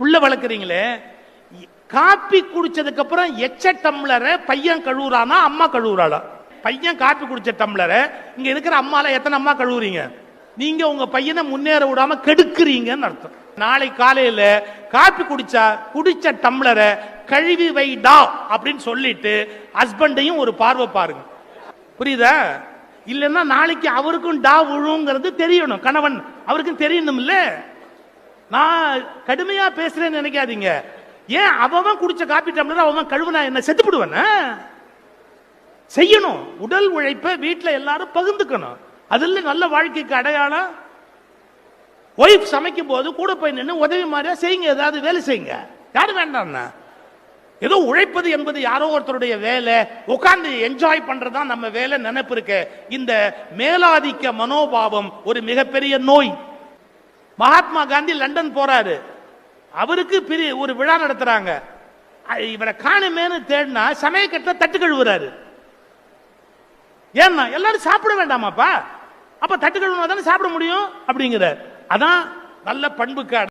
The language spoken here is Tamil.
புள்ள வளர்க்குறீங்களே, காப்பி குடிச்சதுக்கு அப்புறம் எச்ச டம்ளரை பையன் கழுவுறானா அம்மா கழுவுறாளா? பையன் காப்பி குடிச்ச டம்ளரை இங்க இருக்கிற அம்மால எத்தனை அம்மா கழுவுறீங்க? நீங்க உங்க பையனை முன்னேற விடாம கெடுக்குறீங்கன்னு அர்த்தம். நாளை காலையில காப்பி குடிச்ச டம்ளரை கழுவி வைடா அப்படின்னு சொல்லிட்டு ஹஸ்பண்டையும் ஒரு பார்வை பாருங்க. புரியுதா? இல்லைன்னா நாளைக்கு அவருக்கும் டா விழுங்கிறது தெரியணும். கணவன் அவருக்கும் தெரியணும். இல்ல நான் கடுமையா பேசுறேன்னு நினைக்காதீங்க. ஏன் அவன் குடிச்ச காப்பி டம்ளர் அவன் கழுவுனா என்ன செத்துப்படுவன? செய்யணும். உடல் உழைப்பை வீட்டில் எல்லாரும் பகிர்ந்துக்கணும். அதுல நல்ல வாழ்க்கைக்கு அடையாளம். ஒய்ஃப் சமைக்கும் போது கூட போய் நின்று உதவி மாதிரியா செய்யுங்க, ஏதாவது வேலை செய்யுங்க. யாரு வேண்டாம்னா? ஏதோ உழைப்பது என்பது யாரோ ஒருத்தருடைய வேலை, உட்கார்ந்து என்ஜாய் பண்றதுதான் நம்ம வேலை நினைப்பு இருக்கு. இந்த மேலாதிக்க மனோபாவம் ஒரு மிகப்பெரிய நோய். மகாத்மா காந்தி லண்டன் போறாரு. அவருக்கு ஒரு விழா நடத்துறாங்க. இவரை காணுமேனு தேடினா சமயக்கட்ட தட்டு கழுவுறாரு. ஏன்னா எல்லாரும் சாப்பிட வேண்டாமாப்பா? அப்ப தட்டு கழுவுனா தானே சாப்பிட முடியும் அப்படிங்கிற. அதான் நல்ல பண்புக்கு